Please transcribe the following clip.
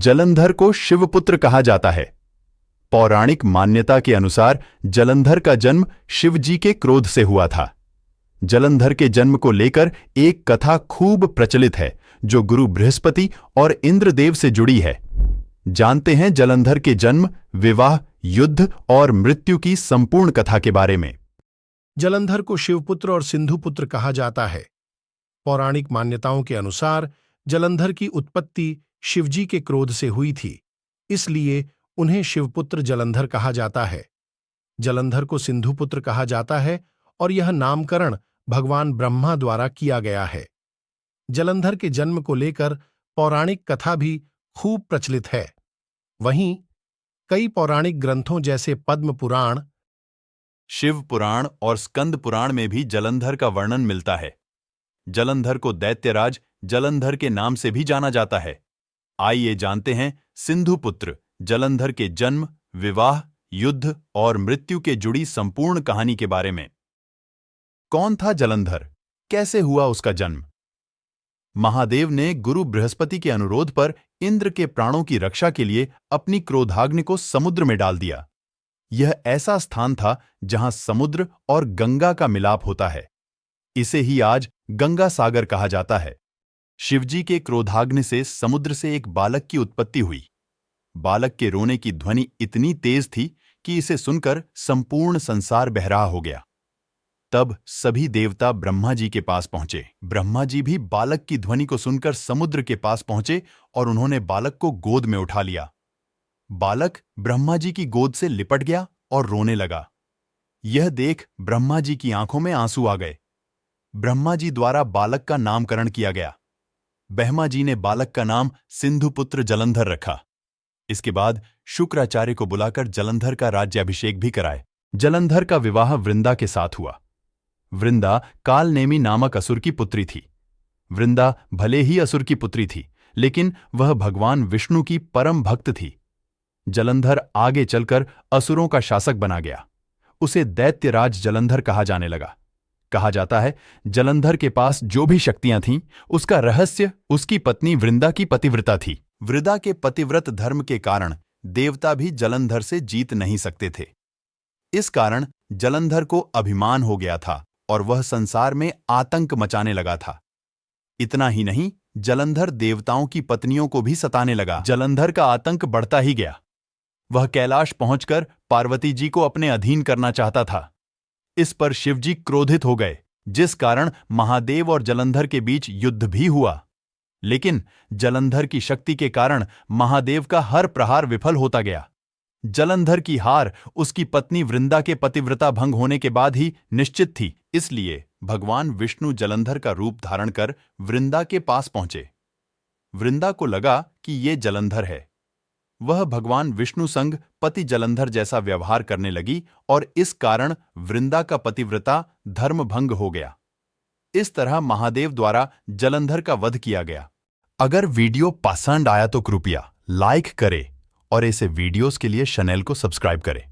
जलंधर को शिवपुत्र कहा जाता है। पौराणिक मान्यता के अनुसार जलंधर का जन्म शिवजी के क्रोध से हुआ था। जलंधर के जन्म को लेकर एक कथा खूब प्रचलित है जो गुरु बृहस्पति और इंद्रदेव से जुड़ी है। जानते हैं जलंधर के जन्म, विवाह, युद्ध और मृत्यु की संपूर्ण कथा के बारे में। जलंधर को शिवपुत्र और सिंधुपुत्र कहा जाता है। पौराणिक मान्यताओं के अनुसार जलंधर की उत्पत्ति शिवजी के क्रोध से हुई थी, इसलिए उन्हें शिवपुत्र जलंधर कहा जाता है। जलंधर को सिंधुपुत्र कहा जाता है और यह नामकरण भगवान ब्रह्मा द्वारा किया गया है। जलंधर के जन्म को लेकर पौराणिक कथा भी खूब प्रचलित है। वहीं कई पौराणिक ग्रंथों जैसे पद्म पुराण, शिव पुराण और स्कंद पुराण में भी जलंधर का वर्णन मिलता है। जलंधर को दैत्यराज जलंधर के नाम से भी जाना जाता है। आइए जानते हैं सिंधुपुत्र जलंधर के जन्म, विवाह, युद्ध और मृत्यु के जुड़ी संपूर्ण कहानी के बारे में। कौन था जलंधर? कैसे हुआ उसका जन्म? महादेव ने गुरु बृहस्पति के अनुरोध पर इंद्र के प्राणों की रक्षा के लिए अपनी क्रोधाग्नि को समुद्र में डाल दिया। यह ऐसा स्थान था जहां समुद्र और गंगा का मिलाप होता है। इसे ही आज गंगा सागर कहा जाता है। शिवजी के क्रोधाग्नि से समुद्र से एक बालक की उत्पत्ति हुई। बालक के रोने की ध्वनि इतनी तेज थी कि इसे सुनकर संपूर्ण संसार बहरा हो गया। तब सभी देवता ब्रह्मा जी के पास पहुंचे। ब्रह्मा जी भी बालक की ध्वनि को सुनकर समुद्र के पास पहुंचे और उन्होंने बालक को गोद में उठा लिया। बालक ब्रह्मा जी की गोद से लिपट गया और रोने लगा। यह देख ब्रह्मा जी की आंखों में आंसू आ गए। ब्रह्मा जी द्वारा बालक का नामकरण किया गया। ब्रह्मा जी ने बालक का नाम सिंधुपुत्र जलंधर रखा। इसके बाद शुक्राचार्य को बुलाकर जलंधर का राज्याभिषेक भी कराए। जलंधर का विवाह वृंदा के साथ हुआ। वृंदा कालनेमी नामक असुर की पुत्री थी। वृंदा भले ही असुर की पुत्री थी, लेकिन वह भगवान विष्णु की परम भक्त थी। जलंधर आगे चलकर असुरों का शासक बना गया। उसे दैत्यराज जलंधर कहा जाने लगा। कहा जाता है जलंधर के पास जो भी शक्तियां थीं, उसका रहस्य उसकी पत्नी वृंदा की पतिव्रता थी। वृंदा के पतिव्रत धर्म के कारण देवता भी जलंधर से जीत नहीं सकते थे। इस कारण जलंधर को अभिमान हो गया था और वह संसार में आतंक मचाने लगा था। इतना ही नहीं, जलंधर देवताओं की पत्नियों को भी सताने लगा। जलंधर का आतंक बढ़ता ही गया। वह कैलाश पहुंचकर पार्वती जी को अपने अधीन करना चाहता था। इस पर शिवजी क्रोधित हो गए, जिस कारण महादेव और जलंधर के बीच युद्ध भी हुआ। लेकिन जलंधर की शक्ति के कारण महादेव का हर प्रहार विफल होता गया। जलंधर की हार उसकी पत्नी वृंदा के पतिव्रता भंग होने के बाद ही निश्चित थी। इसलिए भगवान विष्णु जलंधर का रूप धारण कर वृंदा के पास पहुंचे। वृंदा को लगा कि ये जलंधर है। वह भगवान विष्णु संग पति जलंधर जैसा व्यवहार करने लगी और इस कारण वृंदा का पतिव्रता धर्म भंग हो गया। इस तरह महादेव द्वारा जलंधर का वध किया गया। अगर वीडियो पसंद आया तो कृपया लाइक करें और ऐसे वीडियोस के लिए चैनल को सब्सक्राइब करें।